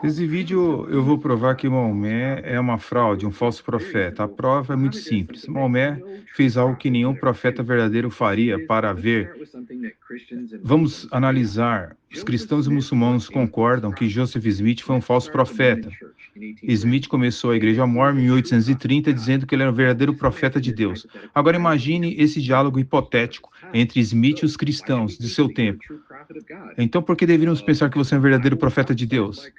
Nesse vídeo eu vou provar que Maomé é uma fraude, um falso profeta. A prova é muito simples. Maomé fez algo que nenhum profeta verdadeiro faria para ver. Vamos analisar. Os cristãos e muçulmanos concordam que Joseph Smith foi um falso profeta. Smith começou a Igreja Mórmon em 1830 dizendo que ele era o verdadeiro profeta de Deus. Agora imagine esse diálogo hipotético entre Smith e os cristãos de seu tempo. Então, por que deveríamos pensar que você é um verdadeiro profeta de Deus?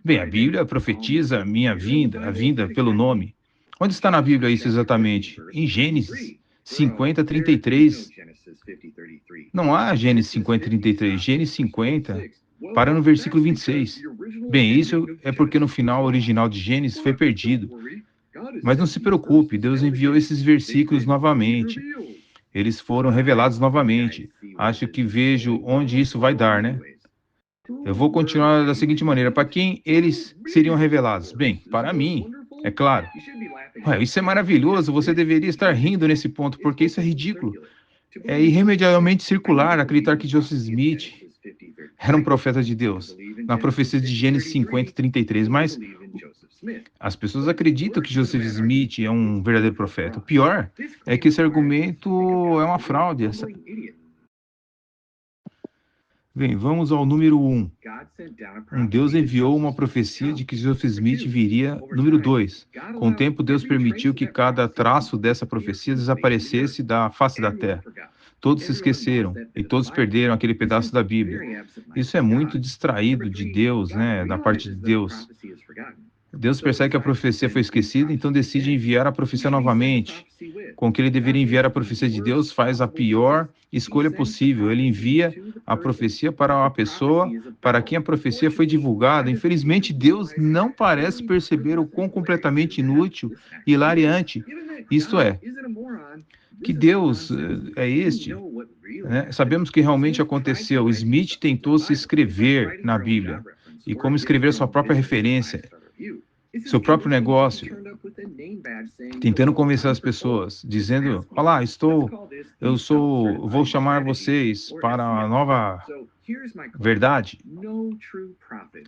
Bem, a Bíblia profetiza a minha vinda, a vinda pelo nome. Onde está na Bíblia isso exatamente? Em Gênesis 50, 33. Não há Gênesis 50, 33. Gênesis 50 para no versículo 26. Bem, isso é porque no final original de Gênesis foi perdido. Mas não se preocupe, Deus enviou esses versículos novamente. Eles foram revelados novamente. Acho que vejo onde isso vai dar, né? Eu vou continuar da seguinte maneira. Para quem eles seriam revelados? Bem, para mim, é claro. Ué, isso é maravilhoso, você deveria estar rindo nesse ponto, porque isso é ridículo. É irremediavelmente circular acreditar que Joseph Smith era um profeta de Deus, na profecia de Gênesis 50, 33, mas as pessoas acreditam que Joseph Smith é um verdadeiro profeta. O pior é que esse argumento é uma fraude. Bem, vamos ao número 1. Deus enviou uma profecia de que Joseph Smith viria. Número 2. Com o tempo, Deus permitiu que cada traço dessa profecia desaparecesse da face da terra. Todos se esqueceram e todos perderam aquele pedaço da Bíblia. Isso é muito distraído de Deus, né? Da parte de Deus. Deus percebe que a profecia foi esquecida, então decide enviar a profecia novamente. Com que ele deveria enviar a profecia de Deus, faz a pior escolha possível. Ele envia a profecia para uma pessoa para quem a profecia foi divulgada. Infelizmente, Deus não parece perceber o quão completamente inútil e hilariante isto é. Que Deus é este? Né? Sabemos que realmente aconteceu. Smith tentou se escrever na Bíblia. E como escrever sua própria referência, seu próprio negócio, tentando convencer as pessoas, dizendo, olá, vou chamar vocês para a nova verdade.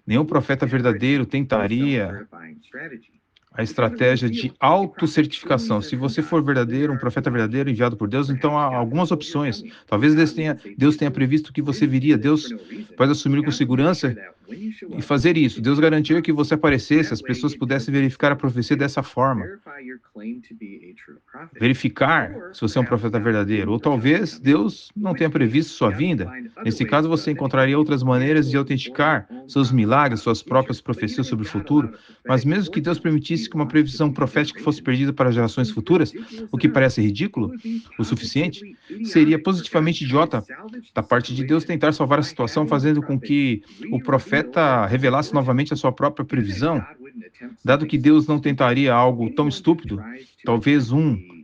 Nenhum profeta verdadeiro tentaria a estratégia de autocertificação. Se você for verdadeiro, um profeta verdadeiro enviado por Deus, então há algumas opções. Talvez Deus tenha previsto que você viria. Deus pode assumir com segurança e fazer isso. Deus garantiu que você aparecesse, as pessoas pudessem verificar a profecia dessa forma. Verificar se você é um profeta verdadeiro. Ou talvez Deus não tenha previsto sua vinda. Nesse caso, você encontraria outras maneiras de autenticar seus milagres, suas próprias profecias sobre o futuro. Mas mesmo que Deus permitisse que uma previsão profética fosse perdida para gerações futuras, o que parece ridículo o suficiente, seria positivamente idiota da parte de Deus tentar salvar a situação, fazendo com que o profeta revelasse novamente a sua própria previsão. Dado que Deus não tentaria algo tão estúpido, talvez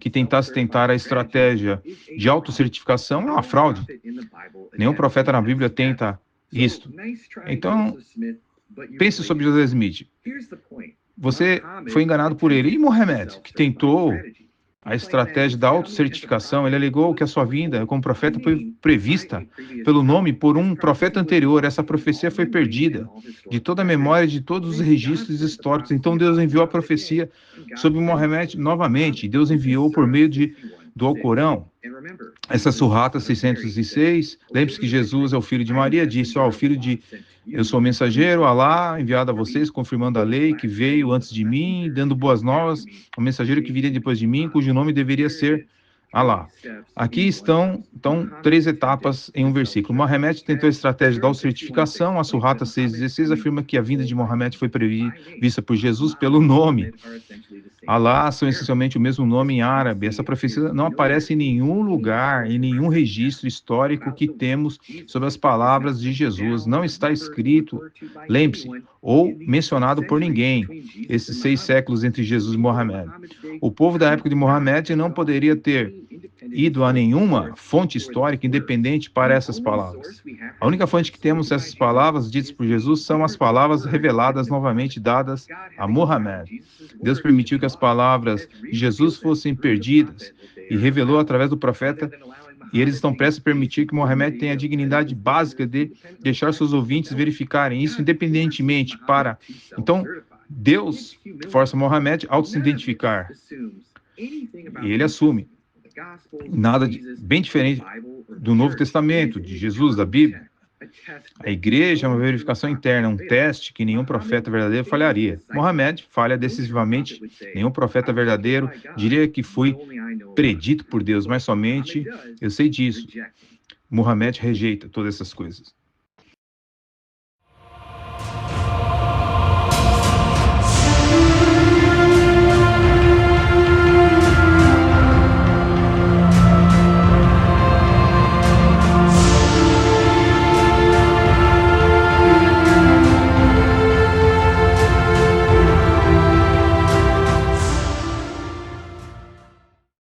que tentasse tentar a estratégia de autocertificação é uma fraude. Nenhum profeta na Bíblia tenta isto. Então, pense sobre Joseph Smith. Você foi enganado por ele. E Mohammed, que tentou a estratégia da autocertificação, ele alegou que a sua vinda como profeta foi prevista pelo nome por um profeta anterior. Essa profecia foi perdida de toda a memória, de todos os registros históricos. Então Deus enviou a profecia sobre Mohammed novamente. Deus enviou por meio do Alcorão. Essa Surrata 606, lembre-se que Jesus é o filho de Maria, disse, eu sou o mensageiro, Alá, enviado a vocês, confirmando a lei que veio antes de mim, dando boas novas, o mensageiro que viria depois de mim, cujo nome deveria ser Alá. Aqui estão, então, 3 etapas em um versículo. Mohammed tentou a estratégia da autocertificação. A Surrata 6,16 afirma que a vinda de Mohammed foi prevista por Jesus pelo nome. Alá são essencialmente o mesmo nome em árabe. Essa profecia não aparece em nenhum lugar, em nenhum registro histórico que temos sobre as palavras de Jesus. Não está escrito, lembre-se, ou mencionado por ninguém, esses 6 séculos entre Jesus e Mohammed. O povo da época de Mohammed não poderia ter ido a nenhuma fonte histórica independente para essas palavras. A única fonte que temos essas palavras ditas por Jesus são as palavras reveladas novamente dadas a Mohammed. Deus permitiu que as palavras de Jesus fossem perdidas. e revelou através do profeta, e eles estão prestes a permitir que Mohammed tenha a dignidade básica de deixar seus ouvintes verificarem isso independentemente para... Então, Deus força Mohammed a auto-se identificar, e ele assume. Nada bem diferente do Novo Testamento, de Jesus, da Bíblia. A igreja é uma verificação interna, um teste que nenhum profeta verdadeiro falharia. Mohammed falha decisivamente. Nenhum profeta verdadeiro diria que foi predito por Deus, mas somente eu sei disso. Mohammed rejeita todas essas coisas.